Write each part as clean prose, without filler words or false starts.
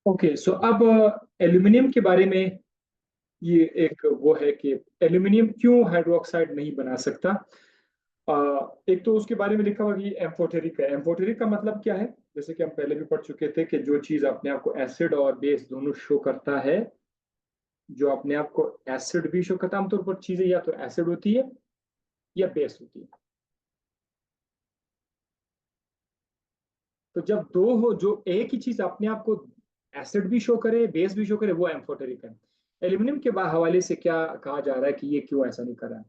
Okay, सो अब aluminium के बारे में ये एक वो है कि एल्यूमिनियम क्यों हाइड्रोक्साइड नहीं बना सकता। एक तो उसके बारे में लिखा हुआ कि एम्फोटेरिक है। एम्फोटेरिक का मतलब क्या है? जैसे कि हम पहले भी पढ़ चुके थे कि जो चीज अपने आप को एसिड और बेस दोनों शो करता है, जो अपने आप को एसिड भी शो करता है, आमतौर पर चीजें या तो एसिड होती है या बेस होती है। तो जब दो हो, जो एक ही चीज अपने आप को एसिड भी शो करे बेस भी शो करे, वो एम्फोटेरिक है। एल्यूमिनियम के हवाले से क्या कहा जा रहा है कि ये क्यों ऐसा नहीं कर रहा है?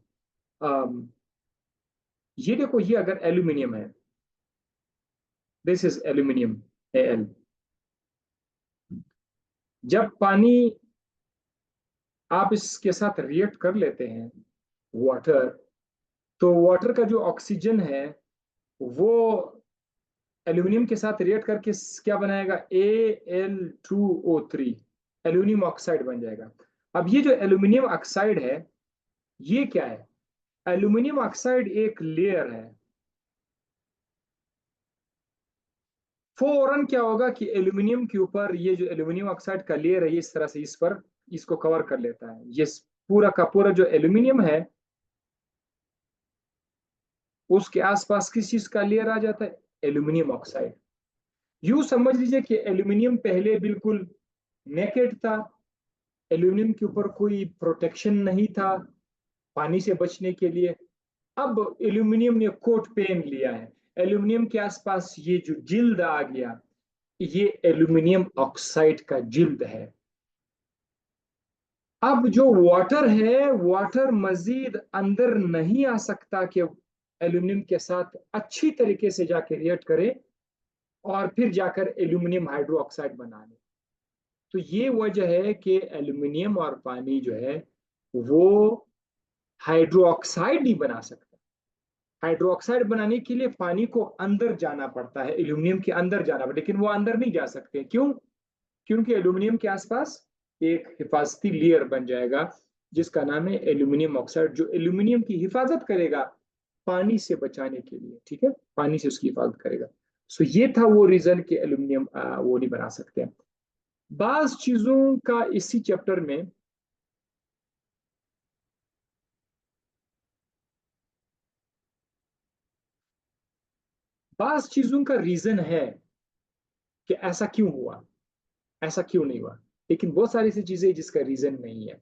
ये देखो, ये अगर एल्यूमिनियम है, दिस इज एल्यूमिनियम, एल। जब पानी आप इसके साथ रिएक्ट कर लेते हैं, वाटर, तो वाटर का जो ऑक्सीजन है वो एल्यूमिनियम के साथ रिएक्ट करके क्या बनाएगा? Al2O3, एल्यूमिनियम ऑक्साइड बन जाएगा। अब ये जो एल्यूमिनियम ऑक्साइड है, ये क्या है? एल्यूमिनियम ऑक्साइड एक लेयर है। फौरन क्या होगा कि एल्यूमिनियम के ऊपर ये जो एल्यूमिनियम ऑक्साइड का लेयर है, ये इस तरह से इस पर इसको कवर कर लेता है। ये पूरा का पूरा जो एल्यूमिनियम है, उसके आसपास किस चीज का लेयर आ जाता है? Aluminium oxide. यूं समझ लीजिए कि एल्यूमिनियम पहले बिल्कुल नेकेड था। एल्यूमिनियम के ऊपर कोई प्रोटेक्शन नहीं था पानी से बचने के लिए। अब एल्यूमिनियम ने कोट पहन लिया है। एल्यूमिनियम के आसपास ये जो जिल्द आ गया, ये एल्यूमिनियम ऑक्साइड का जिल्द है। अब जो वाटर है, वाटर मजीद अंदर नहीं आ सकता कि एल्यूमिनियम के साथ अच्छी तरीके से जाके रिएक्ट करे और फिर जाकर एल्यूमिनियम हाइड्रो ऑक्साइड बना ले। तो ये वजह है कि एल्यूमिनियम और पानी जो है वो हाइड्रो ऑक्साइड नहीं बना सकता। हाइड्रो ऑक्साइड बनाने के लिए पानी को अंदर जाना पड़ता है, एल्यूमिनियम के अंदर जाना पड़ता है, लेकिन वो अंदर नहीं जा सकते। क्यों? क्योंकि एल्यूमिनियम के आसपास एक हिफाजती लेयर बन जाएगा, जिसका नाम है एल्यूमिनियम ऑक्साइड, जो एल्यूमिनियम की हिफाजत करेगा पानी से बचाने के लिए। ठीक है, पानी से उसकी हिफाजत करेगा। सो ये था वो रीजन कि एल्यूमिनियम वो नहीं बना सकते। बाज चीजों का इसी चैप्टर में, बाज चीजों का रीजन है कि ऐसा क्यों हुआ, ऐसा क्यों नहीं हुआ। लेकिन बहुत सारी ऐसी चीजें जिसका रीजन नहीं है।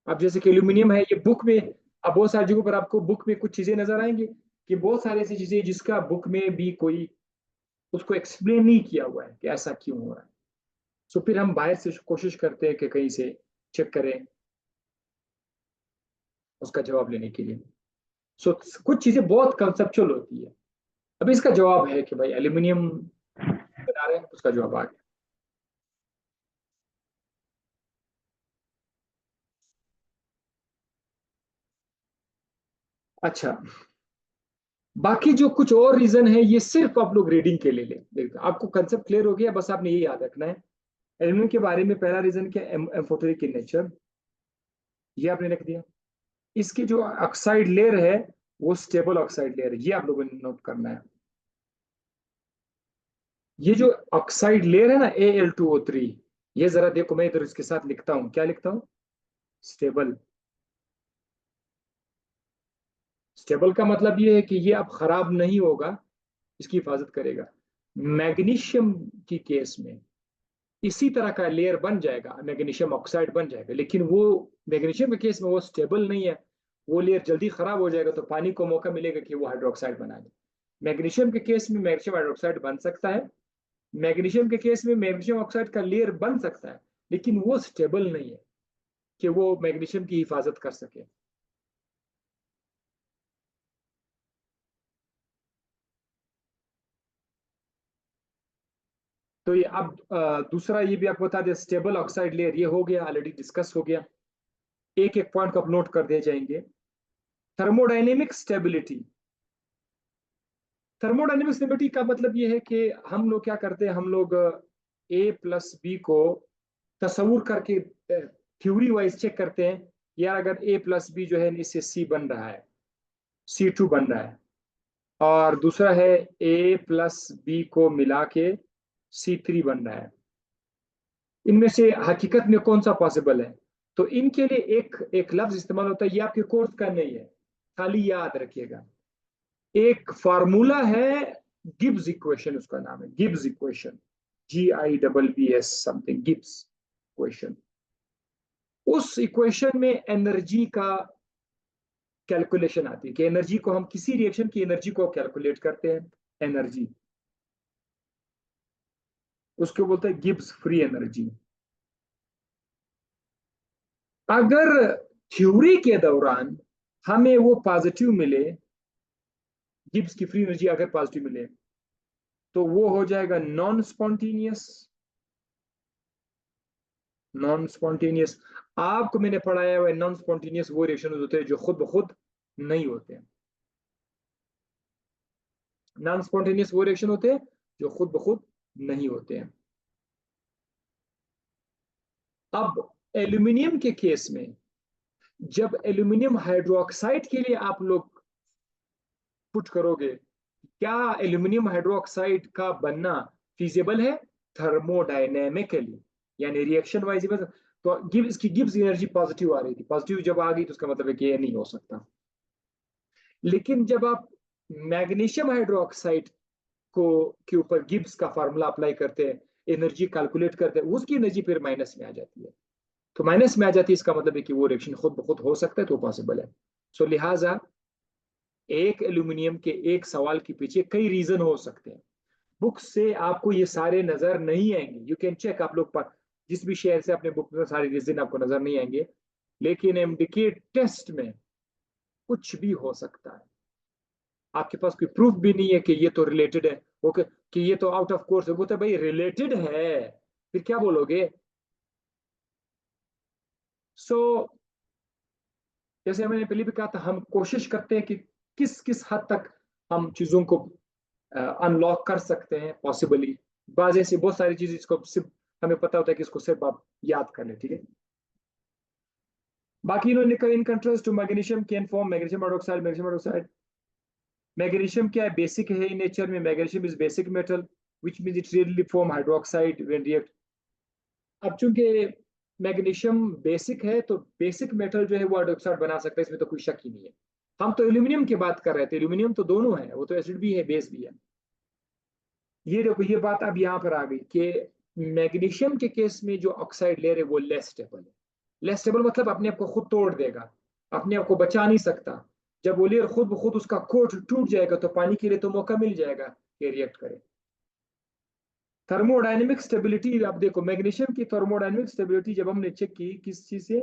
अब जैसे कि एल्यूमिनियम है, ये बुक में, अब बहुत सारी जगहों पर आपको बुक में कुछ चीजें नजर आएंगी कि बहुत सारी ऐसी चीजें जिसका बुक में भी कोई उसको एक्सप्लेन नहीं किया हुआ है कि ऐसा क्यों हो रहा है। सो फिर हम बाहर से कोशिश करते हैं कि कहीं से चेक करें उसका जवाब लेने के लिए। सो कुछ चीजें बहुत कंसेप्चुअल होती है। अब इसका जवाब है कि भाई एल्यूमिनियम बना रहे हैं, उसका जवाब आ गया। अच्छा, बाकी जो कुछ और रीजन है ये सिर्फ आप लोग रीडिंग के लिए लें। देखो, आपको कंसेप्ट क्लियर हो गया, बस आपने ये याद रखना है। एल्यूमिनियम के बारे में पहला रीजन क्या? एम्फोटेरिक इन नेचर, ये आपने लिख दिया। इसकी जो ऑक्साइड लेयर है वो स्टेबल ऑक्साइड लेयर है, ये आप लोगों ने नोट करना है। ये जो ऑक्साइड लेयर है ना, Al2O3, ये जरा देखो, मैं इधर इसके साथ लिखता हूँ, क्या लिखता हूँ? स्टेबल। स्टेबल का मतलब ये है कि ये अब खराब नहीं होगा, इसकी हिफाजत करेगा। मैग्नीशियम की केस में इसी तरह का लेयर बन जाएगा, मैग्नीशियम ऑक्साइड बन जाएगा, लेकिन वो मैग्नीशियम के केस में वो स्टेबल नहीं है। वो लेयर जल्दी खराब हो जाएगा, तो पानी को मौका मिलेगा कि वो हाइड्रोक्साइड बना दे। मैग्नीशियम के केस में मैग्नीशियम हाइड्रोक्साइड बन सकता है। मैग्नीशियम के केस में मैग्नीशियम ऑक्साइड का लेयर बन सकता है, लेकिन वो स्टेबल नहीं है कि वो मैग्नीशियम की हिफाजत कर सके। तो ये अब दूसरा ये भी आपको बता दें, स्टेबल ऑक्साइड लेयर ये हो गया, ऑलरेडी डिस्कस हो गया। एक एक पॉइंट को आप नोट कर दिए जाएंगे। Thermodynamic stability. थर्मोडाइनेमिक स्टेबिलिटी का मतलब ये है कि हम लोग क्या करते हैं, हम लोग A+B को तस्वूर करके थ्योरी वाइज चेक करते हैं। यार अगर A+B जो है इससे C बन रहा है, C2 बन रहा है, और दूसरा है A+B को मिला के C3 बन रहा है। इनमें से हकीकत में कौन सा पॉसिबल है? तो इनके लिए एक एक लफ्ज इस्तेमाल होता है, ये आपके कोर्स का नहीं है, खाली याद रखिएगा। एक फार्मूला है, गिब्स इक्वेशन उसका नाम है, Gibbs equation, GIBBS something, Gibbs equation. उस इक्वेशन में एनर्जी का कैलकुलेशन आती है कि एनर्जी को हम किसी रिएक्शन की एनर्जी को कैलकुलेट करते हैं, एनर्जी, उसको बोलते हैं गिब्स फ्री एनर्जी। अगर थ्योरी के दौरान हमें वो पॉजिटिव मिले, गिब्स की फ्री एनर्जी अगर पॉजिटिव मिले, तो वो हो जाएगा नॉन स्पॉन्टेनियस। नॉन स्पॉन्टेनियस, आपको मैंने पढ़ाया हुआ नॉन स्पॉन्टेनियस वो रिएक्शन होते हैं जो खुद ब खुद नहीं होते हैं। नॉन स्पॉन्टेनियस वो रिएक्शन होते हैं जो खुद ब खुद नहीं होते हैं। अब एल्यूमिनियम के केस में, जब एल्यूमिनियम हाइड्रोक्साइड के लिए आप लोग पुट करोगे, क्या एल्यूमिनियम हाइड्रोक्साइड का बनना फिजिबल है थर्मोडायनेमिकली, यानी रिएक्शन वाइज? तो गिव इसकी गिब्स एनर्जी पॉजिटिव आ रही थी, पॉजिटिव जब आ गई तो उसका मतलब है कि ये नहीं हो सकता। लेकिन जब आप मैग्नीशियम हाइड्रोक्साइड को के ऊपर गिब्स का फार्मूला अप्लाई करते हैं, एनर्जी कैलकुलेट करते हैं, उसकी एनर्जी फिर माइनस में आ जाती है। तो माइनस में आ जाती है, इसका मतलब है कि वो रिएक्शन खुद ब खुद हो सकता है, तो पॉसिबल है। सो लिहाजा एक एल्यूमिनियम के एक सवाल के पीछे कई रीजन हो सकते हैं। बुक से आपको ये सारे नजर नहीं आएंगे, यू कैन चेक, आप लोग जिस भी शेयर से अपने बुक में सारे रीजन आपको नजर नहीं आएंगे, लेकिन एमडीके टेस्ट में कुछ भी हो सकता है। आपके पास कोई प्रूफ भी नहीं है कि ये तो रिलेटेड है, ओके, कि ये तो आउट ऑफ कोर्स है, वो तो भाई रिलेटेड है, फिर क्या बोलोगे? सो जैसे मैंने पहले भी कहा था, हम कोशिश करते हैं कि किस किस हद तक हम चीजों को अनलॉक कर सकते हैं पॉसिबली। बाजे से बहुत सारी चीज इसको सिर्फ हमें पता होता है कि इसको सिर्फ आप याद कर ले, ठीक है। बाकी इन्होंने कहा, in contrast to magnesium can form magnesium hydroxide, magnesium hydroxide, magnesium क्या है, बेसिक है इन नेचर में, magnesium is basic metal which means it really form hydroxide when react. अब चूंकि मैग्नीशियम बेसिक है, तो बेसिक मेटल जो है वो हाइड्रोक्साइड बना सकता है, इसमें तो कोई शक ही नहीं है। हम तो एल्यूमिनियम की बात कर रहे थे, एल्यूमिनियम तो दोनों है, वो तो एसिड भी है बेस भी है। ये देखो, ये बात अब यहाँ पर आ गई कि मैग्नीशियम के केस में जो ऑक्साइड लेयर है वो लेस स्टेबल है। लेस स्टेबल मतलब अपने आप को खुद तोड़ देगा, अपने आप को बचा नहीं सकता। जब वो लेयर खुद ब खुद उसका कोट टूट जाएगा, तो पानी के लिए तो मौका मिल जाएगा कि रिएक्ट करे। थर्मोडायनेमिक स्टेबिलिटी, आप देखो मैग्नीशियम की थर्मोडायनेमिक स्टेबिलिटी जब हमने चेक की किस चीज से,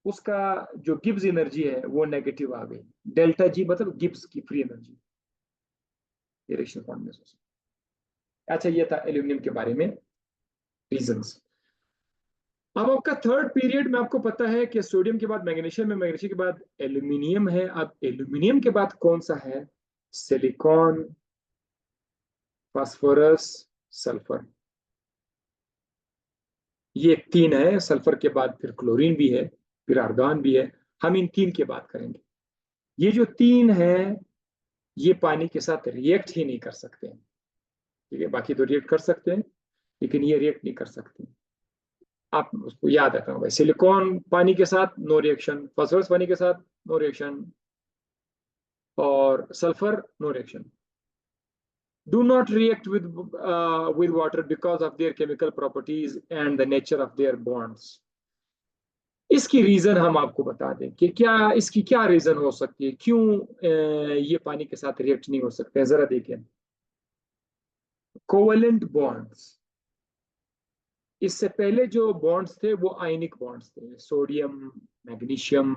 उसका जो गिब्स एनर्जी है वो नेगेटिव आ गई, डेल्टा जी मतलब गिब्स की फ्री एनर्जी, रिएक्शन फॉर्मेशन। अच्छा, ये था एल्यूमिनियम के बारे में रीजंस। अब आपका थर्ड पीरियड में आपको पता है कि सोडियम के बाद मैग्नीशियम है, मैग्नीशियम के बाद एल्यूमिनियम है। अब एल्यूमिनियम के बाद कौन सा है? Silicon, phosphorus, sulphur. ये तीन है, सल्फर के बाद फिर क्लोरीन भी है, फिर आर्गन भी है। हम इन तीन की बात करेंगे। ये जो तीन है, ये पानी के साथ रिएक्ट ही नहीं कर सकते हैं, ठीक है। बाकी तो रिएक्ट कर सकते हैं, लेकिन ये रिएक्ट नहीं कर सकते। आप उसको याद रखना भाई, सिलिकॉन पानी के साथ नो रिएक्शन, फास्फोरस पानी के साथ नो रिएक्शन, और sulphur no reaction. Do not react with water because of their chemical properties and the nature of their bonds. इसकी रीजन हम आपको बता दें कि क्या, इसकी क्या रीजन हो सकती है, क्यों ये पानी के साथ रिएक्ट नहीं हो सकते हैं, जरा देखें। कोवेलेंट बॉन्ड्स, इससे पहले जो बॉन्ड्स थे वो आयनिक बॉन्ड्स थे, sodium, magnesium.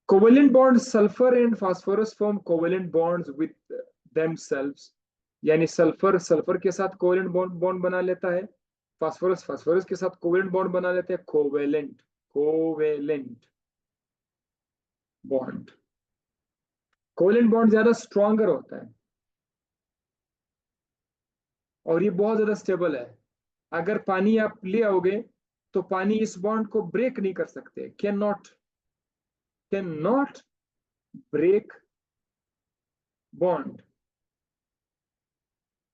Covalent bonds, sulphur and phosphorus form covalent bonds with themselves, यानी सल्फर सल्फर के साथ कोवेलेंट बॉन्ड बॉन्ड बना लेता है, फास्फोरस फास्फोरस के साथ कोवेलेंट बॉन्ड बना लेते हैं, covalent covalent bond. Covalent bond ज्यादा स्ट्रॉन्गर होता है और ये बहुत ज्यादा स्टेबल है। अगर पानी आप ले आओगे, तो पानी इस बॉन्ड को ब्रेक नहीं कर सकते, कैन नॉट ब्रेक बॉन्ड,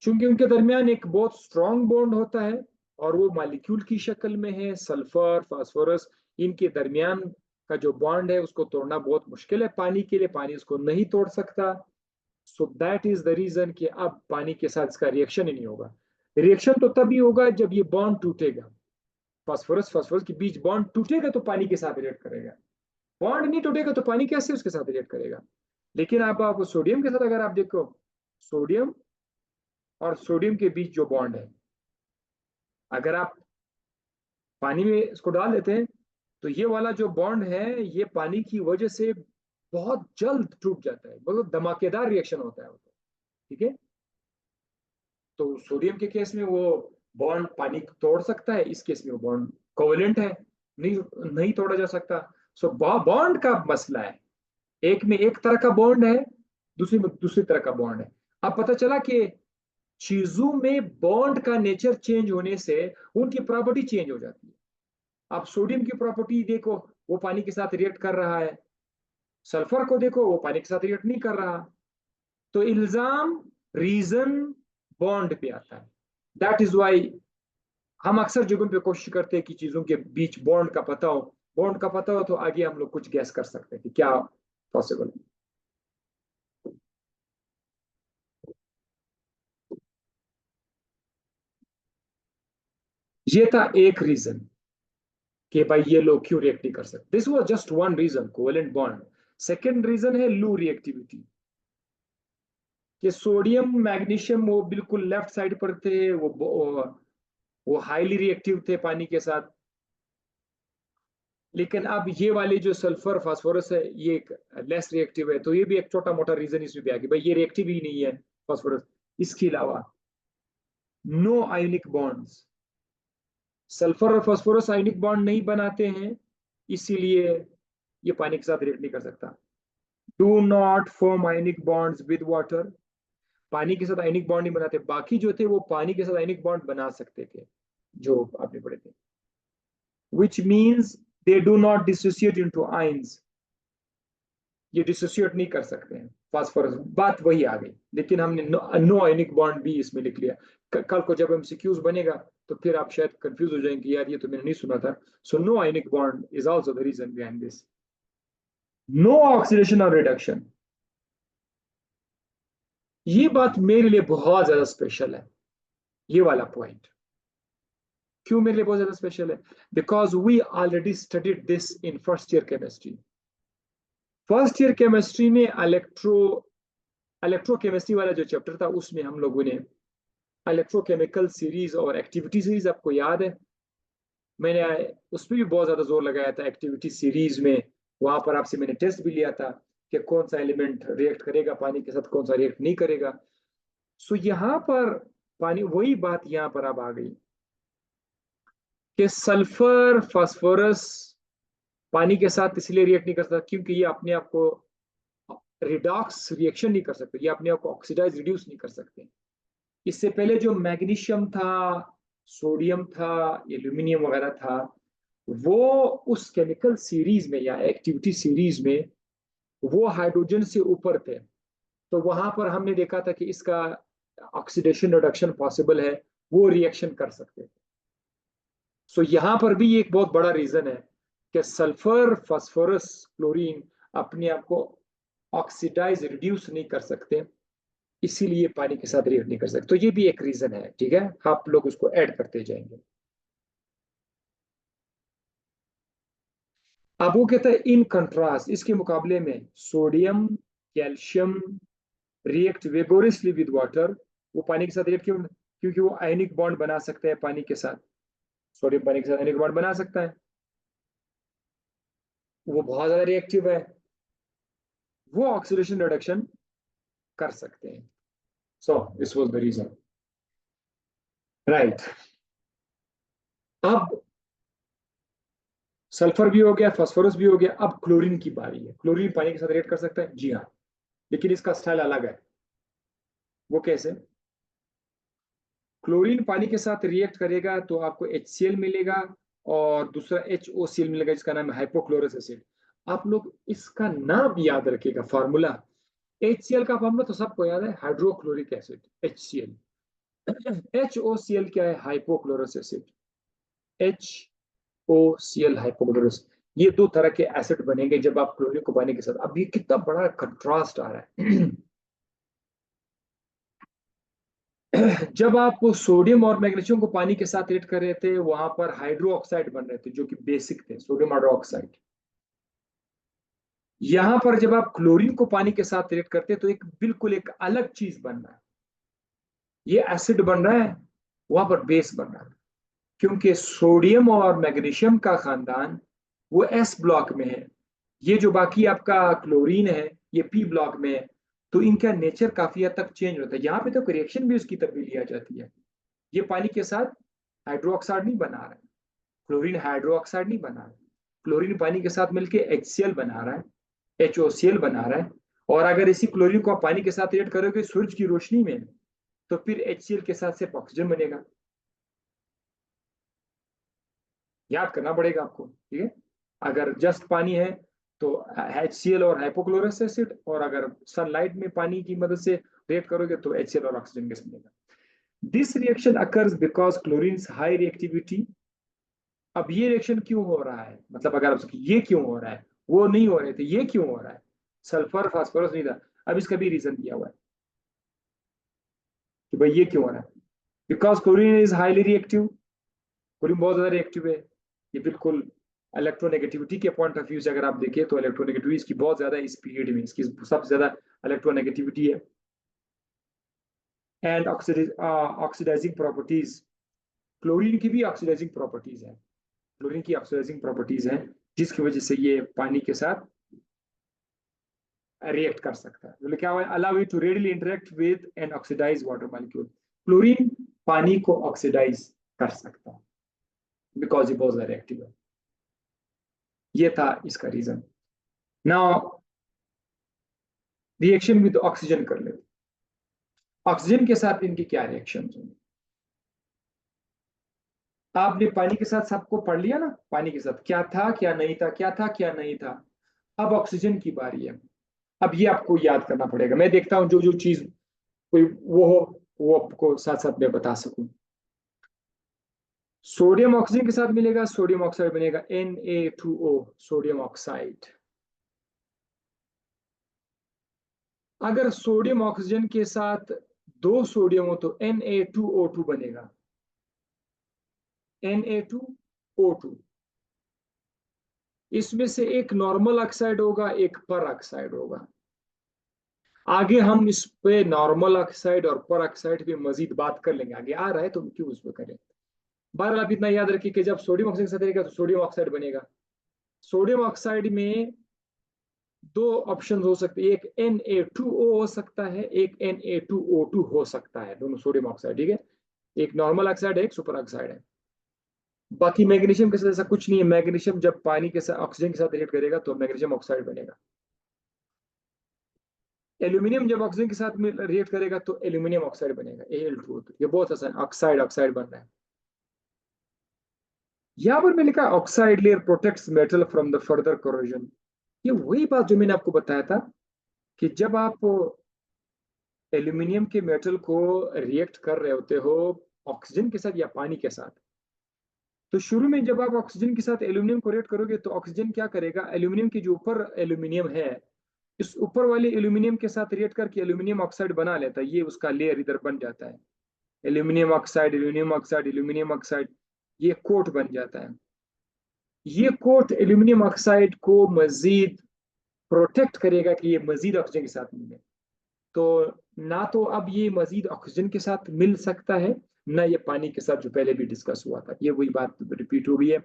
क्योंकि उनके दरमियान एक बहुत स्ट्रॉन्ग बॉन्ड होता है और वो मॉलिक्यूल की शक्ल में है। सल्फर फास्फोरस इनके दरमियान का जो बॉन्ड है उसको तोड़ना बहुत मुश्किल है पानी के लिए, पानी उसको नहीं तोड़ सकता। So that is the reason कि अब पानी के साथ इसका रिएक्शन ही नहीं होगा। रिएक्शन तो तभी होगा जब ये बॉन्ड टूटेगा, फास्फोरस फास्फोरस के बीच बॉन्ड टूटेगा तो पानी के साथ रिएक्ट करेगा। बॉन्ड नहीं टूटेगा तो पानी कैसे उसके साथ रिएक्ट करेगा। लेकिन आप सोडियम के साथ अगर आप देखो, सोडियम और सोडियम के बीच जो बॉन्ड है, अगर आप पानी में इसको डाल देते हैं तो ये वाला जो बॉन्ड है ये पानी की वजह से बहुत जल्द टूट जाता है, मतलब धमाकेदार रिएक्शन होता है वो। ठीक है, तो सोडियम के केस में वो बॉन्ड पानी तोड़ सकता है, इस केस में वो बॉन्ड कोवेलेंट है, नहीं नहीं तोड़ा जा सकता। सो बॉन्ड का मसला है, एक में एक तरह का बॉन्ड है, दूसरी में दूसरी तरह का बॉन्ड है। अब पता चला कि चीजों में बॉन्ड का नेचर चेंज होने से उनकी प्रॉपर्टी चेंज हो जाती है। आप सोडियम की प्रॉपर्टी देखो, वो पानी के साथ रिएक्ट कर रहा है। सल्फर को देखो, वो पानी के साथ रिएक्ट नहीं कर रहा। तो इल्जाम रीजन बॉन्ड पे आता है। दैट इज वाई हम अक्सर जगहों पे कोशिश करते हैं कि चीजों के बीच बॉन्ड का पता हो। बॉन्ड का पता हो तो आगे हम लोग कुछ गैस कर सकते हैं कि क्या पॉसिबल है। ये था एक रीजन कि भाई ये लोग क्यों रिएक्ट नहीं कर सकते। This was just one reason, covalent bond. Second reason है लो रिएक्टिविटी, कि सोडियम मैग्नीशियम वो बिल्कुल लेफ्ट साइड पर थे, वो हाईली रिएक्टिव थे पानी के साथ। लेकिन अब ये वाले जो सल्फर फास्फोरस है ये लेस रिएक्टिव है, तो ये भी एक छोटा मोटा रीजन इसमें भी आ गया, भाई ये रिएक्टिव ही नहीं है फास्फोरस। इसके अलावा नो आयोनिक बॉन्ड्स, सल्फर और फास्फोरस आयोनिक बॉन्ड नहीं बनाते हैं, इसीलिए ये पानी के साथ रिएक्ट नहीं कर सकता। Do not form ionic bonds with water, पानी के साथ आयनिक बॉन्ड नहीं बनाते। बाकी जो थे वो पानी के साथ आयनिक बॉन्ड बना सकते थे, जो आपने पढ़े थे। Which means they do not dissociate into ions, ये डिसोसिएट नहीं कर सकते हैं फास्फोरस। बात वही आ गई, लेकिन हमने नो आयनिक बॉन्ड भी इसमें लिख लिया। कल को जब एमसीक्यूज बनेगा तो फिर आप शायद कंफ्यूज हो जाएंगे, यार ये तो मैंने नहीं सुना था। So no ionic bond is also the reason behind this. No oxidation और रिडक्शन, ये बात मेरे लिए बहुत ज्यादा स्पेशल है, ये वाला पॉइंट। क्यों मेरे लिए बहुत ज्यादा स्पेशल है? Because we already studied this in first year chemistry. First year chemistry में इलेक्ट्रोकेमिस्ट्री वाला जो चैप्टर था उसमें हम लोगों ने इलेक्ट्रोकेमिकल सीरीज और एक्टिविटी सीरीज, आपको याद है मैंने उस पर भी बहुत ज्यादा जोर लगाया था एक्टिविटी सीरीज में। वहां पर आपसे मैंने टेस्ट भी लिया था कि कौन सा एलिमेंट रिएक्ट करेगा पानी के साथ, कौन सा रिएक्ट नहीं करेगा। सो यहाँ पर पानी, वही बात यहाँ पर अब आ गई कि सल्फर फास्फोरस पानी के साथ इसलिए रिएक्ट नहीं कर सकता क्योंकि ये अपने आप को रिडॉक्स रिएक्शन नहीं कर सकते, ये अपने आप को ऑक्सीडाइज रिड्यूस नहीं कर सकते। इससे पहले जो मैग्नीशियम था, सोडियम था, एल्यूमिनियम वगैरह था, वो उस केमिकल सीरीज में या एक्टिविटी सीरीज में वो हाइड्रोजन से ऊपर थे। तो वहां पर हमने देखा था कि इसका ऑक्सीडेशन रिडक्शन पॉसिबल है, वो रिएक्शन कर सकते थे। सो यहाँ पर भी एक बहुत बड़ा रीजन है कि सल्फर फास्फोरस क्लोरीन अपने आप को ऑक्सीडाइज रिड्यूस नहीं कर सकते, इसीलिए पानी के साथ रिएक्ट नहीं कर सकते। तो ये भी एक रीजन है, ठीक है, आप लोग उसको ऐड करते जाएंगे। अब वो कहता है इन कंट्रास्ट, इसके मुकाबले में sodium calcium react vigorously with water. वो पानी के साथ रिएक्ट क्यों? क्योंकि वो आयनिक बॉन्ड बना सकते हैं पानी के साथ। सोडियम पानी के साथ आयनिक बॉन्ड बना सकता है, वो बहुत ज्यादा रिएक्टिव है, वो ऑक्सीडेशन रिडक्शन कर सकते हैं। So this was the reason, right. अब सल्फर भी हो गया, फास्फोरस भी हो गया, अब क्लोरीन की बारी है। क्लोरीन पानी के साथ रिएक्ट कर सकता है, जी हाँ, लेकिन इसका स्टाइल अलग है। वो कैसे? क्लोरीन पानी के साथ रिएक्ट करेगा तो आपको HCl मिलेगा और दूसरा HOCl मिलेगा जिसका नाम है हाइपोक्लोरस एसिड। आप लोग इसका नाम याद रखिएगा, फार्मूला। HCl का फार्मूला तो सबको याद है, हाइड्रोक्लोरिक एसिड HCl। HOCl क्या है? Hypochlorous acid. HOCl हाइपोक्लोरस, ये दो तरह के एसिड बनेंगे जब आप क्लोरीन को पानी के साथ। अब ये कितना बड़ा कंट्रास्ट आ रहा है। जब आप सोडियम और मैग्नीशियम को पानी के साथ रेट कर रहे थे, वहां पर हाइड्रो ऑक्साइड बन रहे थे जो कि बेसिक थे, सोडियम हाइड्रोक्साइड। यहां पर जब आप क्लोरीन को पानी के साथ रेट करते हैं तो एक बिल्कुल एक अलग चीज बन रहा है। ये एसिड बन रहा है, वहां पर बेस बन रहा है। क्योंकि सोडियम और मैग्नीशियम का खानदान वो एस ब्लॉक में है, ये जो बाकी आपका क्लोरीन है ये पी ब्लॉक में है। तो इनका नेचर काफी हद तक चेंज होता है। यहाँ पे तो रिएक्शन भी उसकी तब्दीली आ जाती है। ये पानी के साथ हाइड्रोक्साइड नहीं बना रहा है, क्लोरीन हाइड्रोक्साइड नहीं बना रहा है, क्लोरीन पानी के साथ मिलकर HCl बना रहा है, HOCl बना रहा है। और अगर इसी क्लोरीन को आप पानी के साथ रिएक्ट करोगे सूरज की रोशनी में, तो फिर HCl के साथ सिर्फ ऑक्सीजन बनेगा। याद करना पड़ेगा आपको, ठीक है। अगर जस्ट पानी है तो HCl और हाइपोक्लोरस एसिड, और अगर सनलाइट में पानी की मदद से रिएक्ट करोगे तो HCl और ऑक्सीजन गैस बनेगा। This reaction occurs because chlorine high reactivity. अब ये रिएक्शन क्यों हो रहा है, मतलब अगर आप ये क्यों हो रहा है, वो नहीं हो रहे थे, ये क्यों हो रहा है? सल्फर फास्फोरस नहीं था। अब इसका भी रीजन दिया हुआ है कि भाई ये क्यों हो रहा है। Because chlorine is highly reactive, chlorine बहुत ज्यादा रिएक्टिव है। ये बिल्कुल इलेक्ट्रोनेगेटिविटी के पॉइंट ऑफ व्यू से अगर आप देखें तो इलेक्ट्रोनेगेटिविटी इसकी बहुत ज्यादा है, इस पीरियड में इसकी सबसे ज्यादा इलेक्ट्रोनेगेटिविटी है। एंड ऑक्सीडाइजिंग प्रॉपर्टीज, क्लोरीन की भी ऑक्सीडाइजिंग प्रॉपर्टीज है, क्लोरीन की ऑक्सीडाइजिंग प्रॉपर्टीज हैं, जिसकी वजह से ये पानी के साथ रिएक्ट कर सकता है। तो लिखा हुआ है allow it to readily interact with an oxidise water molecule. Chlorine पानी को ऑक्सीडाइज कर सकता है बिकॉज ये बहुत ज्यादा रिएक्टिव है। ये था इसका रीजन। नाउ रिएक्शन विद ऑक्सीजन कर लेते। ऑक्सीजन के साथ इनकी क्या रिएक्शन होंगे? आपने पानी के साथ सबको पढ़ लिया ना, पानी के साथ क्या था क्या नहीं था, क्या था क्या नहीं था। अब ऑक्सीजन की बारी है। अब ये आपको याद करना पड़ेगा, मैं देखता हूं जो जो चीज कोई वो हो वो आपको साथ साथ में बता सकूं। सोडियम ऑक्सीजन के साथ मिलेगा, सोडियम ऑक्साइड बनेगा Na2O, सोडियम ऑक्साइड। अगर सोडियम ऑक्सीजन के साथ दो सोडियम हो तो Na2O2 बनेगा, Na2O2। इसमें से एक नॉर्मल ऑक्साइड होगा, एक पर ऑक्साइड होगा। आगे हम इस पे नॉर्मल ऑक्साइड और पर ऑक्साइड पे मजीद बात कर लेंगे, आगे आ रहा है तो क्यों उस पर करें। बहरहाल आप इतना याद रखिए कि जब सोडियम ऑक्साइड के साथ रहेगा तो सोडियम ऑक्साइड बनेगा। सोडियम ऑक्साइड में दो ऑप्शन हो सकते हैं, एक Na2O हो सकता है, एक Na2O2 हो सकता है, दोनों सोडियम ऑक्साइड, ठीक है। एक नॉर्मल ऑक्साइड है, एक सुपर ऑक्साइड है। बाकी मैग्नीशियम के साथ ऐसा कुछ नहीं है, मैग्नीशियम जब पानी के साथ ऑक्सीजन के साथ रिएक्ट करेगा तो मैग्नीशियम ऑक्साइड बनेगा। एल्यूमिनियम जब ऑक्सीजन के साथ रिएक्ट करेगा तो एल्यूमिनियम ऑक्साइड बनेगा, Al2O2। ये बहुत आसान, ऑक्साइड ऑक्साइड बन रहा है। यहां पर मैं लिखा oxide layer protects metal from the further corrosion. ये वही बात जो मैंने आपको बताया था कि जब आप एल्यूमिनियम के मेटल को रिएक्ट कर रहे होते हो ऑक्सीजन के साथ या पानी के साथ, तो शुरू में जब आप ऑक्सीजन के साथ एल्यूमिनियम को रिएक्ट करोगे तो ऑक्सीजन क्या करेगा, एल्यूमिनियम की जो ऊपर एल्यूमिनियम है, इस ऊपर वाले एल्यूमिनियम के साथ रिएक्ट करके एल्यूमिनियम ऑक्साइड बना लेता है। ये उसका लेयर इधर बन जाता है, aluminium oxide aluminium oxide aluminium oxide, ये कोट बन जाता है। ये कोट एल्यूमिनियम ऑक्साइड को मजीद प्रोटेक्ट करेगा कि ये मजीद ऑक्सीजन के साथ मिले। तो ना तो अब ये मजीद ऑक्सीजन के साथ मिल सकता है, ना ये पानी के साथ जो पहले भी डिस्कस हुआ था, ये वही बात रिपीट हो गई है।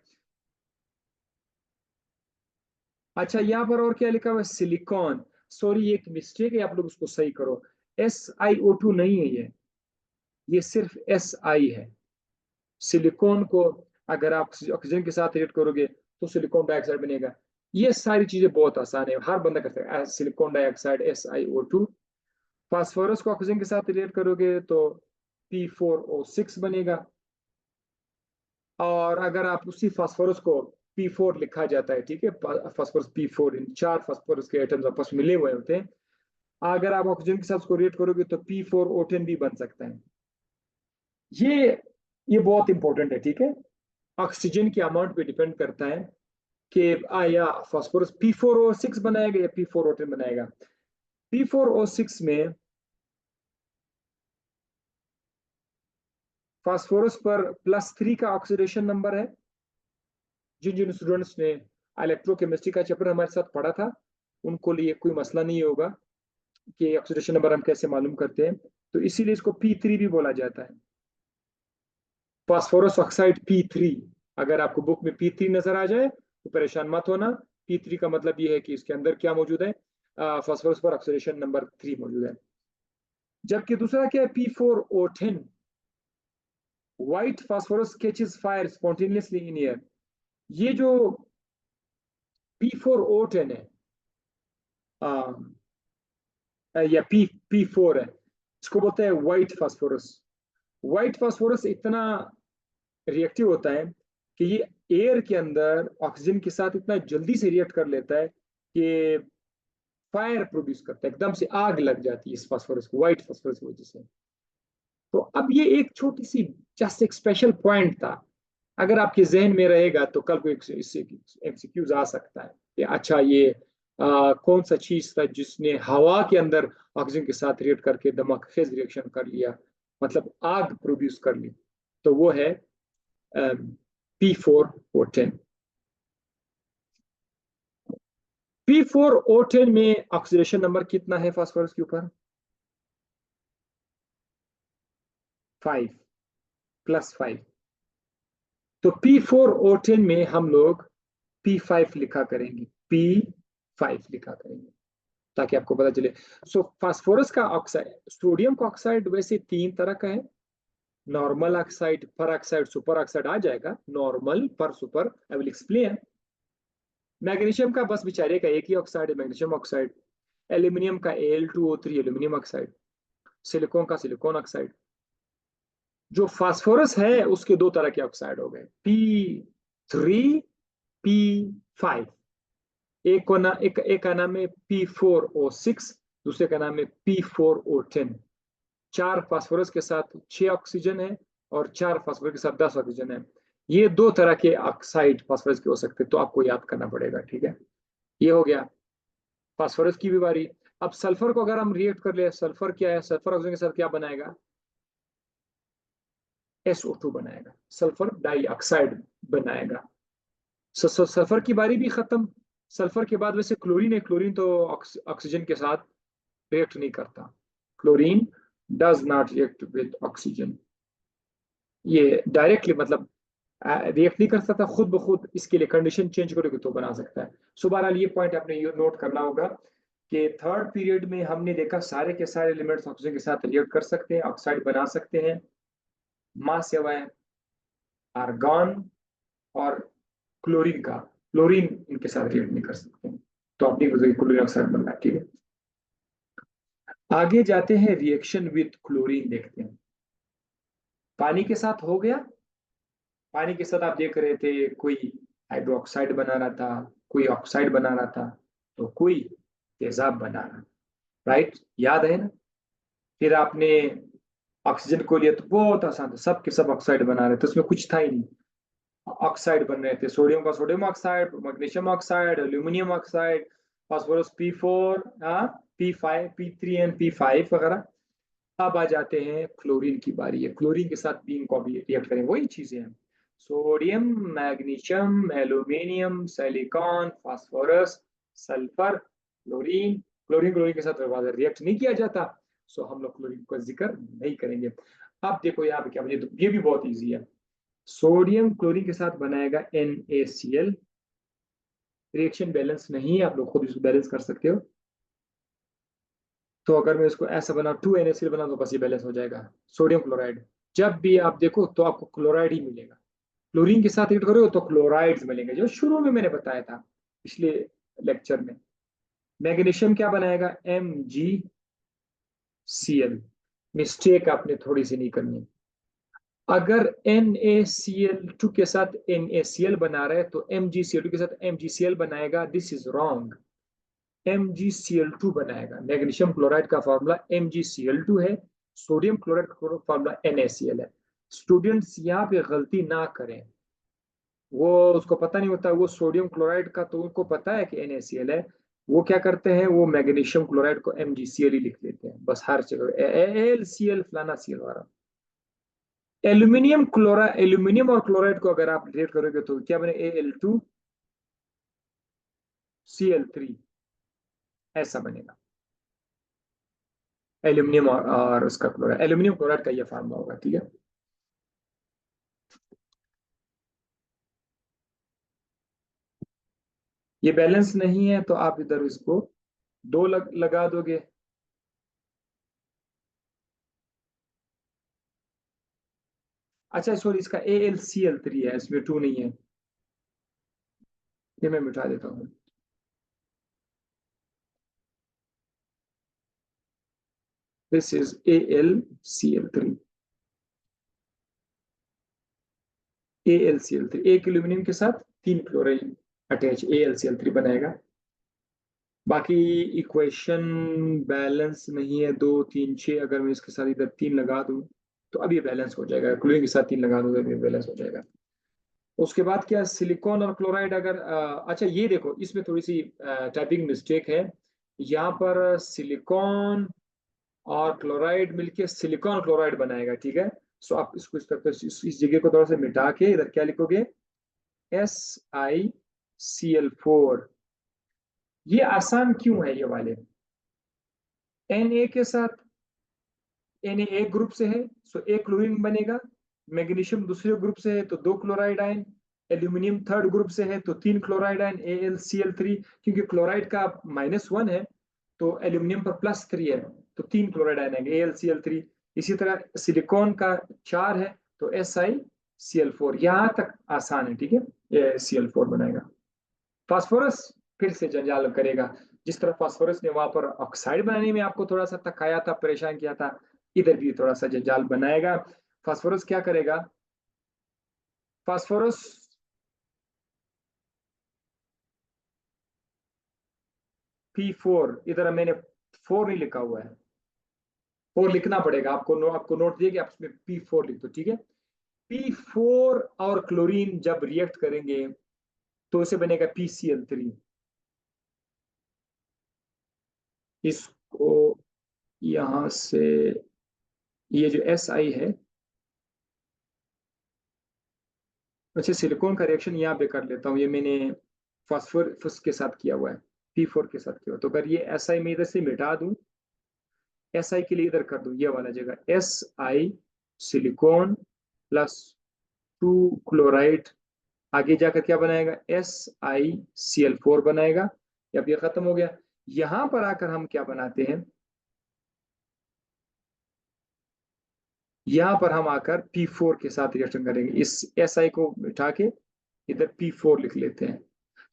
अच्छा यहाँ पर और क्या लिखा हुआ है, सिलिकॉन। सॉरी, एक मिस्टेक है, आप लोग उसको सही करो। SiO2 नहीं है ये सिर्फ Si है। सिलिकॉन को अगर आप ऑक्सीजन के साथ रिएक्ट करोगे तो सिलिकॉन डाइऑक्साइड बनेगा। ये सारी चीजें बहुत आसान है, हर बंदा कर सकता है। Silicon dioxide SiO2। फास्फोरस को ऑक्सीजन के साथ रिएक्ट करोगे तो P4O6 बनेगा। और अगर आप उसी फास्फोरस को P4 लिखा जाता है, ठीक है, फास्फोरस P4, इन चार फास्फोरस के एटम्स आपस में मिले हुए होते हैं। अगर आप ऑक्सीजन के साथ उसको रिएक्ट करोगे तो P4O10 भी बन सकता है। ये बहुत इंपॉर्टेंट है, ठीक है। ऑक्सीजन के अमाउंट पे डिपेंड करता है कि या फास्फोरस P4O6 बनाएगा या P4O10 बनाएगा। P4O6 में फास्फोरस पर +3 का ऑक्सीडेशन नंबर है। जिन जिन स्टूडेंट्स ने इलेक्ट्रोकेमिस्ट्री का चैप्टर हमारे साथ पढ़ा था उनको लिए कोई मसला नहीं होगा कि ऑक्सीडेशन नंबर हम कैसे मालूम करते हैं। तो इसीलिए इसको P3 भी बोला जाता है, फास्फोरस ऑक्साइड P3। अगर आपको बुक में P3 नजर आ जाए तो परेशान मत होना। P3 का मतलब ये है कि इसके अंदर क्या मौजूद है, फास्फोरस पर ऑक्सीडेशन नंबर 3 मौजूद है। जबकि दूसरा क्या है, P4O10, white phosphorus catches fire spontaneously in air. ये जो P4O10 है या P4 है, इसको बोलते हैं व्हाइट फास्फोरस। व्हाइट फास्फोरस इतना रिएक्टिव होता है कि ये एयर के अंदर ऑक्सीजन के साथ इतना जल्दी से रिएक्ट कर लेता है कि फायर प्रोड्यूस करता है, एकदम से आग लग जाती है इस फास्फोरस को, व्हाइट फास्फोरस की वजह से। तो अब ये एक छोटी सी जस्ट एक स्पेशल पॉइंट था, अगर आपके जहन में रहेगा तो कल को इससे एमसीक्यूज आ सकता है कि अच्छा ये कौन सा चीज था जिसने हवा के अंदर ऑक्सीजन के साथ रिएक्ट करके दमकखेज रिएक्शन कर लिया, मतलब आग प्रोड्यूस कर ली। तो वो है P4O10। P4O10 में ऑक्सीडेशन नंबर कितना है फास्फोरस के ऊपर, 5 +5। तो P4O10 में हम लोग P5 लिखा करेंगे, P5 लिखा करेंगे ताकि आपको पता चले। सो फास्फोरस का ऑक्साइड, सोडियम का ऑक्साइड वैसे 3 तरह का है, नॉर्मल ऑक्साइड, पर ऑक्साइड, सुपर ऑक्साइड आ जाएगा, नॉर्मल पर super I will explain. Magnesium का बस बेचारे का एक ही ऑक्साइड है, मैग्नीशियम ऑक्साइड। एल्यूमिनियम का Al2O3 एल्यूमिनियम ऑक्साइड। सिलिकॉन का सिलिकॉन ऑक्साइड। जो फास्फोरस है उसके 2 तरह के ऑक्साइड हो गए, P3, P5। एक का नाम है P4O6, दूसरे का नाम है P4O10। 4 फास्फोरस के साथ 6 ऑक्सीजन है और 4 फास्फोरस के साथ 10 ऑक्सीजन है। ये 2 तरह के ऑक्साइड फास्फोरस के हो सकते हैं, तो आपको याद करना पड़ेगा, ठीक है। ये हो गया फास्फोरस की भी बारी। अब सल्फर को अगर हम रिएक्ट कर ले, सल्फर क्या है, सल्फर ऑक्सीजन के साथ क्या बनाएगा, SO2 बनाएगा, सल्फर डाइऑक्साइड बनाएगा। सल्फर की बारी भी खत्म। सल्फर के बाद वैसे क्लोरीन है, क्लोरीन तो ऑक्सीजन के साथ रिएक्ट नहीं करता, chlorine does not react with oxygen. ये डायरेक्टली मतलब रिएक्ट नहीं कर सकता खुद ब खुद, इसके लिए कंडीशन चेंज करोगे तो बना सकता है। सो बहरहाल ये पॉइंट आपने ये नोट करना होगा कि थर्ड पीरियड में हमने देखा सारे के सारे एलिमेंट्स ऑक्सीजन के साथ रिएक्ट कर सकते हैं, ऑक्साइड बना सकते हैं, मां सिवाय आर्गन और क्लोरीन का। क्लोरीन इनके साथ रिएक्ट नहीं कर सकते, तो अपनी वजह क्लोरीन ऑक्साइड बनना है, ठीक है। आगे जाते हैं, रिएक्शन विद क्लोरीन देखते हैं। पानी के साथ हो गया, पानी के साथ आप देख रहे थे कोई हाइड्रोक्साइड बना रहा था, कोई ऑक्साइड बना रहा था, तो कोई तेजाब बना रहा, राइट, याद है ना। फिर आपने ऑक्सीजन को लिया तो बहुत आसान था, सब के सब ऑक्साइड बना रहे थे, उसमें कुछ था ही नहीं। ऑक्साइड बन रहे थे, सोडियम का sodium oxide, magnesium oxide, aluminium oxide, phosphorus P4, P5, P3 and P5 वगैरह। अब आ जाते हैं क्लोरीन की बारी है, क्लोरीन के साथ भी इनको अभी रिएक्ट करें, वही चीजें हैं, sodium, magnesium, aluminium, silicon, phosphorus, sulphur, chlorine. Chlorine chlorine के साथ रिएक्ट नहीं किया जाता, सो हम लोग क्लोरीन का जिक्र नहीं करेंगे। अब देखो यहाँ पे क्या बने, तो ये भी बहुत ईजी है। सोडियम क्लोरीन के साथ बनाएगा NaCl। रिएक्शन बैलेंस नहीं है, आप लोग खुद इसको बैलेंस कर सकते हो। तो अगर मैं इसको ऐसा बना 2NaCl बना तो बस ये बैलेंस हो जाएगा, सोडियम क्लोराइड। जब भी आप देखो तो आपको क्लोराइड ही मिलेगा, क्लोरीन के साथ रिएक्ट करोगे तो क्लोराइड्स मिलेंगे, जो शुरू में मैंने बताया था पिछले लेक्चर में। मैग्नीशियम क्या बनाएगा, MgCl। मिस्टेक आपने थोड़ी सी नहीं करनी, अगर NaCl2 के साथ NaCl बना रहा है तो MgCl2 के साथ MgCl बनाएगा, दिस इज रॉन्ग। MgCl2 बनाएगा। मैग्नीशियम क्लोराइड का फॉर्मूला MgCl2 है, सोडियम क्लोराइड का फॉर्मूला NaCl है। स्टूडेंट्स यहाँ पे गलती ना करें। वो उसको पता नहीं होता, वो सोडियम क्लोराइड का तो उनको पता है कि NaCl है। वो क्या करते हैं, वो मैग्नीशियम क्लोराइड को MgCl ही लिख लेते हैं बस, हर जगह AlCl फलाना Cl वाला। एल्यूमिनियम और क्लोराइड को अगर आप रिलेट करोगे तो क्या बने, Al2Cl3, ऐसा बनेगा। एल्यूमिनियम और उसका क्लोराइड, एल्यूमिनियम क्लोराइड का ये फार्मूला होगा, ठीक है। ये बैलेंस नहीं है तो आप इधर इसको दो लगा दोगे। अच्छा सॉरी, इसका AlCl3 है, इसमें 2 नहीं है, ये मैं मिटा देता हूँ। This is AlCl3। AlCl3 एक एल्यूमिनियम के साथ 3 क्लोरीन अटैच AlCl3 बनाएगा। बाकी इक्वेशन बैलेंस नहीं है, 2 3 6, अगर मैं इसके साथ इधर 3 लगा दूं तो अब ये बैलेंस हो जाएगा, क्लोरीन के साथ 3 लगा दूं तो ये बैलेंस हो जाएगा। उसके बाद क्या, सिलिकॉन और क्लोराइड अगर अच्छा ये देखो, इसमें थोड़ी सी टाइपिंग मिस्टेक है। यहाँ पर सिलिकॉन और क्लोराइड मिलके सिलिकॉन क्लोराइड बनाएगा, ठीक है। सो आप इसको इस तरह इस जगह को थोड़ा सा मिटा के इधर क्या लिखोगे, SiCl4। ये आसान क्यों है ये वाले, Na के साथ, Na एक ग्रुप से है सो एक क्लोरीन बनेगा। मैग्नीशियम दूसरे ग्रुप से है तो 2 chloride ion. Aluminium third group से है तो 3 क्लोराइड आयन AlCl3। क्योंकि क्लोराइड का -1 है तो एल्यूमिनियम पर +3 है तो 3 क्लोराइड आयन आएंगे AlCl3। इसी तरह सिलिकॉन का 4 है तो SiCl4। यहां तक आसान है, ठीक है, ये Cl4 बनाएगा। फास्फोरस फिर से जंजाल करेगा। जिस तरह फास्फोरस ने वहां पर ऑक्साइड बनाने में आपको थोड़ा सा थकाया था, परेशान किया था, इधर भी थोड़ा सा जंजाल बनाएगा। फास्फोरस क्या करेगा, फास्फोरस P4, इधर मैंने 4 नहीं लिखा हुआ है, 4 लिखना पड़ेगा आपको, आपको नोट दिए कि आप उसमें P4 लिख दो, ठीक है। P4 और क्लोरीन जब रिएक्ट करेंगे तो उसे बनेगा PCl3। इसको यहां से, ये जो Si है, अच्छा सिलिकॉन का रिएक्शन यहाँ पे कर लेता हूँ, ये मैंने फास्फोरस के साथ किया हुआ है, P4 के साथ किया हुआ, तो अगर ये Si मैं इधर से मिटा दूं, Si के लिए इधर कर दूं ये वाला जगह, Si सिलिकॉन +2 क्लोराइड, आगे जाकर क्या बनाएगा, SiCl4 बनाएगा। अब ये खत्म हो गया। यहां पर आकर हम क्या बनाते हैं, यहां पर हम आकर P4 के साथ रिएक्शन करेंगे, इस Si को मिटा के इधर P4 लिख लेते हैं।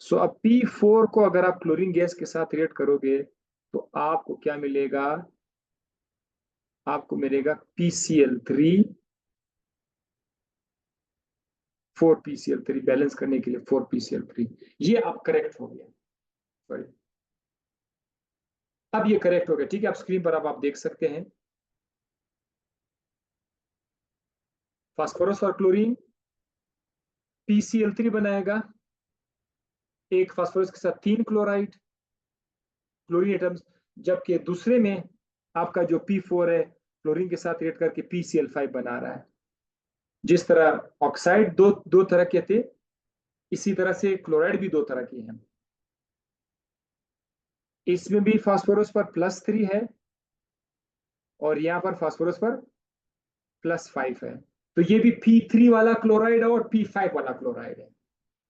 सो अब P4 को अगर आप क्लोरीन गैस के साथ रिएक्ट करोगे तो आपको क्या मिलेगा, आपको मिलेगा PCl3, 4 PCl3, बैलेंस करने के लिए 4 PCl3। ये अब करेक्ट हो गया, सॉरी, अब ये करेक्ट हो गया, ठीक है। आप स्क्रीन पर अब आप देख सकते हैं फास्फोरस और क्लोरीन PCl3 बनाएगा, एक फास्फोरस के साथ 3 क्लोराइड क्लोरीन एटम्स, जबकि दूसरे में आपका जो P4 है क्लोरीन के साथ रिएक्ट करके PCl5 बना रहा है। जिस तरह ऑक्साइड दो दो तरह के थे, इसी तरह से क्लोराइड भी 2 तरह के हैं। इसमें भी फास्फोरस पर +3 है और यहाँ पर फास्फोरस पर +5 है, तो ये भी P3 वाला क्लोराइड है और P5 वाला क्लोराइड है,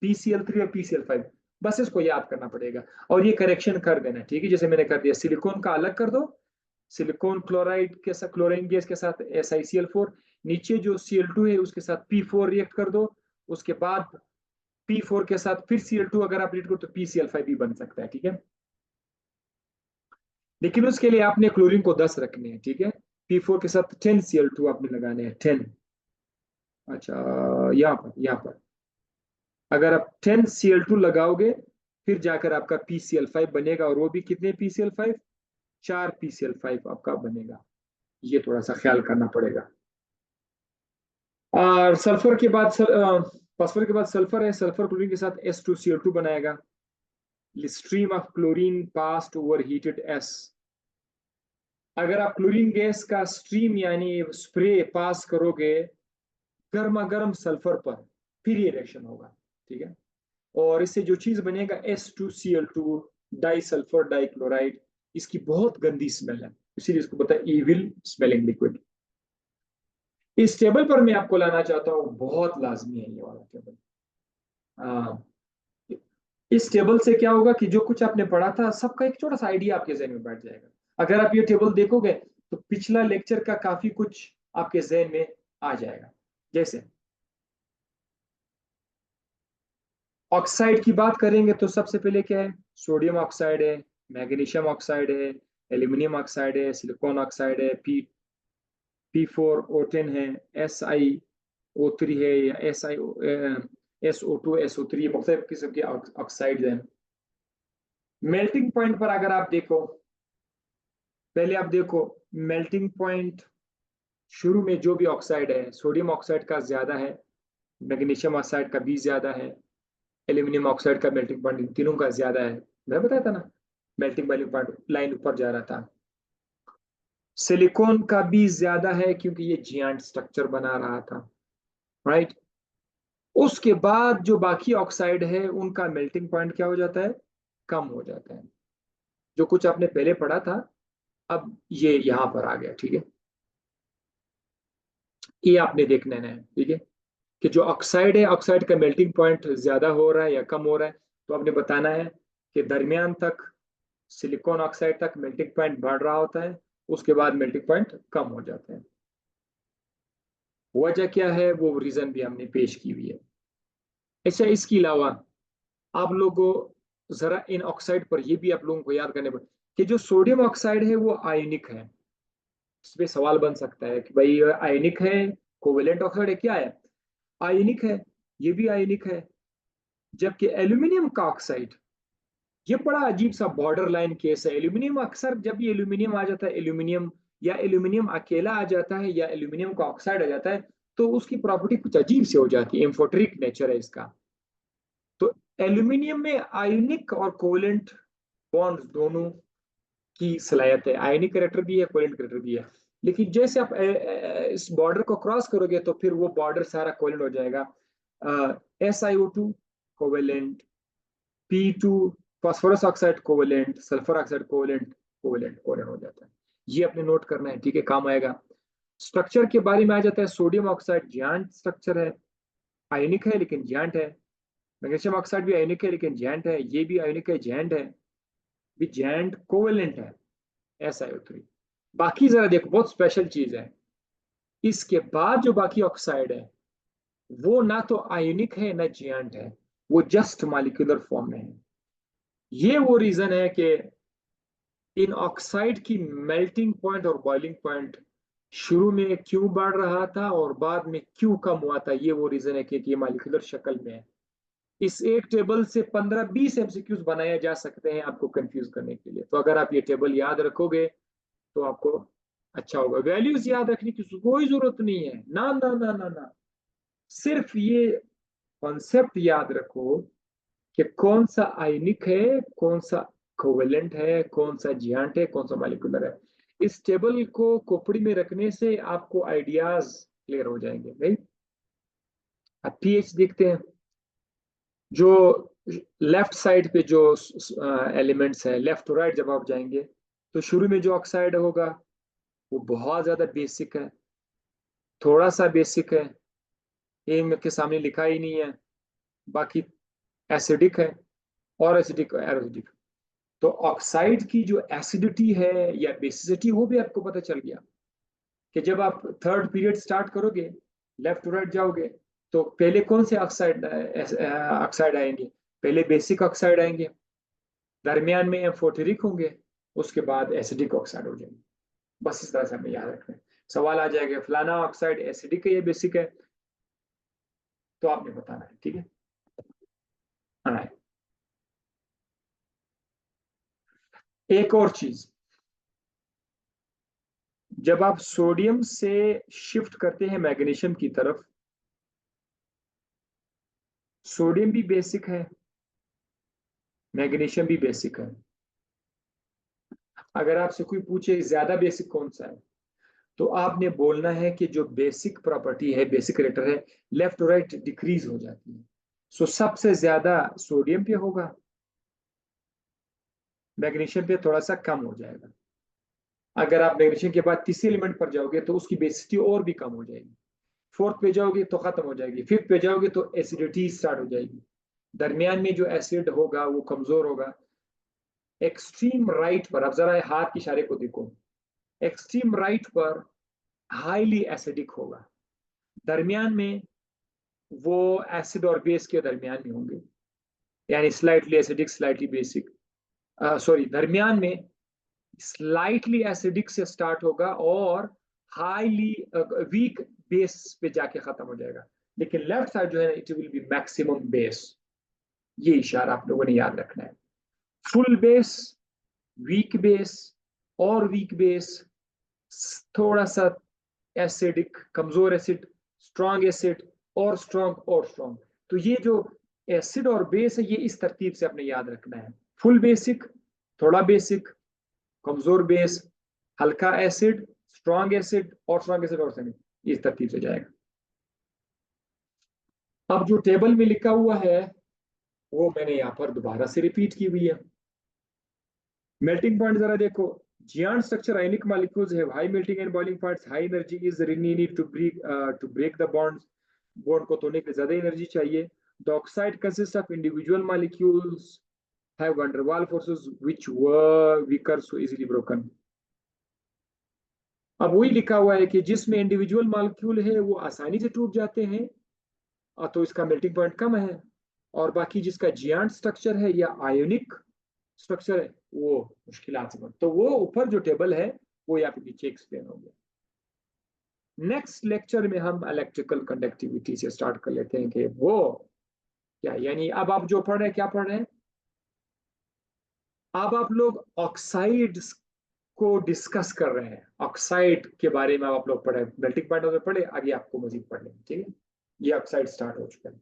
PCl3 और PCl5। बस इसको याद करना पड़ेगा और ये करेक्शन कर देना, ठीक है, जैसे मैंने कर दिया। सिलिकॉन का अलग कर दो, सिलिकॉन क्लोराइड के साथ, क्लोरीन गैस के साथ SiCl4, नीचे जो Cl2 है उसके साथ P4 रिएक्ट कर दो, उसके बाद P4 के साथ फिर Cl2 अगर आप रिएक्ट करो तो PCl5 भी बन सकता है, ठीक है। लेकिन उसके लिए आपने क्लोरीन को 10 रखने हैं, ठीक है। P4 के साथ 10 Cl2 आपने लगाने हैं, 10। अच्छा, यहाँ पर अगर आप 10 Cl2 लगाओगे फिर जाकर आपका PCl5 बनेगा, और वो भी कितने PCl5, 4 PCl5 आपका बनेगा। ये थोड़ा सा ख्याल करना पड़ेगा। और सल्फर के बाद फास्फोरस के बाद सल्फर है, सल्फर क्लोरीन के साथ S2Cl2 बनाएगा। Stream of chlorine past over heated S. अगर आप क्लोरीन गैस का स्ट्रीम यानी स्प्रे पास करोगे गर्मा गर्म सल्फर पर, फिर ये रिएक्शन होगा, ठीक है। और इससे जो चीज बनेगा S2Cl2 डाई सल्फर डाइक्लोराइड, इसकी बहुत गंदी स्मेल है, इसीलिए इसको पता है इविल स्मेलिंग लिक्विड। इस टेबल पर मैं आपको लाना चाहता हूँ, बहुत लाजमी है ये वाला टेबल। हाँ, इस टेबल से क्या होगा कि जो कुछ आपने पढ़ा था सबका एक छोटा सा आइडिया आपके जहन में बैठ जाएगा। अगर आप ये टेबल देखोगे तो पिछला लेक्चर का काफी कुछ आपके जहन में आ जाएगा। जैसे ऑक्साइड की बात करेंगे तो सबसे पहले क्या है, सोडियम ऑक्साइड है, मैग्नीशियम ऑक्साइड है, एल्यूमिनियम ऑक्साइड है, सिलिकॉन ऑक्साइड है, P4O10 है, SiO3 है, या SO2 SO3, मुख्तलिफ किस्म के ऑक्साइड हैं। मेल्टिंग पॉइंट पर अगर आप देखो, पहले आप देखो मेल्टिंग पॉइंट, शुरू में जो भी ऑक्साइड है सोडियम ऑक्साइड का ज्यादा है, मैग्नीशियम ऑक्साइड का भी ज्यादा है, एल्यूमिनियम ऑक्साइड का मेल्टिंग पॉइंट, इन तीनों का ज्यादा है। मैं बताया था ना, मेल्टिंग पॉइंट लाइन ऊपर जा रहा था। सिलिकॉन का भी ज्यादा है क्योंकि ये जियांट स्ट्रक्चर बना रहा था, राइट। उसके बाद जो बाकी ऑक्साइड है उनका मेल्टिंग पॉइंट क्या हो जाता है, कम हो जाता है। जो कुछ आपने पहले पढ़ा था अब ये यहां पर आ गया, ठीक है। ये आपने देखना है, ठीक है, कि जो ऑक्साइड है ऑक्साइड का मेल्टिंग पॉइंट ज्यादा हो रहा है या कम हो रहा है। तो आपने बताना है कि दरमियान तक सिलिकॉन ऑक्साइड तक मेल्टिंग पॉइंट बढ़ रहा होता है, उसके बाद मेल्टिंग पॉइंट कम हो जाता है। वजह क्या है वो रीजन भी हमने पेश की हुई है। अच्छा, इसके अलावा आप लोगों को जरा इन ऑक्साइड पर ये भी आप लोगों को याद करने पड़े कि जो सोडियम ऑक्साइड है वो आयनिक है। इस पे सवाल बन सकता है कि भाई आयनिक है, कोवेलेंट ऑक्साइड है, क्या है? आयनिक है, ये भी आयनिक है। जबकि एल्यूमिनियम का ऑक्साइड, ये बड़ा अजीब सा बॉर्डर लाइन केस है। एल्यूमिनियम अक्सर जब ये एल्यूमिनियम आ जाता है, एल्यूमिनियम या एल्यूमिनियम अकेला आ जाता है या एल्यूमिनियम का ऑक्साइड आ जाता है, तो उसकी प्रॉपर्टी कुछ अजीब से हो जाती है, एम्फोटेरिक नेचर है इसका। तो एल्यूमिनियम में आयनिक और कोवेलेंट बॉन्ड्स दोनों की सलाहियत है, आयनिक करेक्टर भी है, कोवेलेंट करेक्टर भी है। लेकिन जैसे आप इस बॉर्डर को क्रॉस करोगे तो फिर वो बॉर्डर सारा कोवेलेंट हो जाएगा। SiO2 covalent, P2 phosphorus oxide covalent, sulphur oxide covalent, covalent covalent हो जाता है। ये अपने नोट करना है, ठीक है, काम आएगा। स्ट्रक्चर के बारे में आ जाता है, सोडियम ऑक्साइड जियांट स्ट्रक्चर है, आयनिक है लेकिन जियांट है। मैग्नीशियम ऑक्साइड भी आयनिक है लेकिन जियांट है, ये भी आयनिक है जियांट है, भी जियांट कोवेलेंट है, SiO3। बाकी जरा देखो, बहुत स्पेशल चीज है, इसके बाद जो बाकी ऑक्साइड है वो ना तो आयनिक है ना जियांट है, वो जस्ट मॉलिक्यूलर फॉर्म में है। ये वो रीजन है कि इन ऑक्साइड की मेल्टिंग पॉइंट और बॉइलिंग पॉइंट शुरू में क्यों बढ़ रहा था और बाद में क्यों कम हुआ था, ये वो रीजन है कि ये मॉलिक्यूलर शक्ल में है। इस एक टेबल से 15-20 एमसीक्यूज बनाए जा सकते हैं आपको कंफ्यूज करने के लिए। तो अगर आप ये टेबल याद रखोगे तो आपको अच्छा होगा। वैल्यूज याद रखने की कोई जरूरत नहीं है, ना ना ना ना ना, सिर्फ ये कॉन्सेप्ट याद रखो कि कौन सा आयनिक है, कौन सा कोवेलेंट है, कौन सा जियांट है, कौन सा मॉलिक्यूलर है। इस टेबल को खोपड़ी में रखने से आपको आइडियाज क्लियर हो जाएंगे भाई। अब पीएच देखते हैं। जो लेफ्ट साइड पे जो एलिमेंट्स है, लेफ्ट टू राइट जब आप जाएंगे तो शुरू में जो ऑक्साइड होगा वो बहुत ज्यादा बेसिक है, थोड़ा सा बेसिक है, ये के सामने लिखा ही नहीं है। बाकी एसिडिक है और एसिडिक एरोसिडिक। तो ऑक्साइड की जो एसिडिटी है या बेसिसिटी वो भी आपको पता चल गया कि जब आप थर्ड पीरियड स्टार्ट करोगे, लेफ्ट टू राइट जाओगे, तो पहले कौन से ऑक्साइड ऑक्साइड आएंगे? पहले बेसिक ऑक्साइड आएंगे, दरमियान में एम्फोटेरिक होंगे, उसके बाद एसिडिक ऑक्साइड हो जाएंगे। बस इस तरह से हमें याद रखना है। सवाल आ जाएगा फलाना ऑक्साइड एसिडिक है या बेसिक है, तो आपने बताना है, ठीक है। हाँ, एक और चीज, जब आप सोडियम से शिफ्ट करते हैं मैग्नीशियम की तरफ सोडियम भी बेसिक है, मैग्नीशियम भी बेसिक है। अगर आपसे कोई पूछे ज्यादा बेसिक कौन सा है, तो आपने बोलना है कि जो बेसिक प्रॉपर्टी है, बेसिक रेटर है, लेफ्ट टू राइट डिक्रीज हो जाती है। सो सबसे ज्यादा सोडियम पे होगा, मैग्नीशियम पे थोड़ा सा कम हो जाएगा। अगर आप मैग्नीशियम के बाद तीसरे एलिमेंट पर जाओगे तो उसकी बेसिसिटी और भी कम हो जाएगी। फोर्थ पे जाओगे तो खत्म हो जाएगी, फिफ्थ पे जाओगे तो एसिडिटी स्टार्ट हो जाएगी। दरमियान में जो एसिड होगा वो कमजोर होगा। एक्सट्रीम राइट पर, अब जरा हाथ के इशारे को देखो, एक्सट्रीम राइट पर हाईली एसिडिक होगा। दरमियान में वो एसिड और बेस के दरमियान में होंगे, यानी slightly acidic slightly basic, sorry, दरमियान में स्लाइटली एसिडिक से स्टार्ट होगा और हाईली वीक बेस पे जाके खत्म हो जाएगा। लेकिन लेफ्ट साइड जो है it will be maximum base. ये इशारा आप लोगों ने याद रखना है। फुल बेस, वीक बेस और वीक बेस, थोड़ा सा एसिडिक, कमजोर एसिड, स्ट्रॉन्ग एसिड और स्ट्रॉन्ग और स्ट्रॉन्ग। तो ये जो एसिड और बेस है ये इस तरतीब से आपने याद रखना है। फुल बेसिक, थोड़ा बेसिक, कमजोर बेस, हल्का एसिड, स्ट्रॉन्ग एसिड और सेमी, इस तरतीब से जाएगा। अब जो टेबल में लिखा हुआ है वो मैंने यहां पर दोबारा से रिपीट की हुई है। मेल्टिंग पॉइंट जरा देखो, giant structure ionic molecules have high melting and boiling points, high energy is really needed to break the bonds। Bond को तोड़ने के लिए ज्यादा एनर्जी चाहिए। The oxide consists of individual molecules have van der Waals forces which were weaker so easily broken। अब वही लिखा हुआ है कि जिसमें इंडिविजुअल मॉलिक्यूल है वो आसानी से टूट जाते हैं, तो इसका मेल्टिंग पॉइंट कम है। और बाकी जिसका जियांट स्ट्रक्चर है या आयोनिक स्ट्रक्चर है वो मुश्किल से बनता। तो वो ऊपर जो टेबल है वो यहाँ पे नीचे एक्सप्लेन हो गया। नेक्स्ट लेक्चर में हम इलेक्ट्रिकल कंडक्टिविटी से स्टार्ट कर लेते हैं कि वो क्या, यानी अब आप जो पढ़ रहे हैं क्या पढ़ रहे हैं, अब आप लोग ऑक्साइड को डिस्कस कर रहे हैं। ऑक्साइड के बारे में आप लोग पढ़े, मेल्टिंग पॉइंट पढ़े, आगे आपको मजीद पढ़ लेंगे। ठीक है, ये ऑक्साइड स्टार्ट हो चुका है।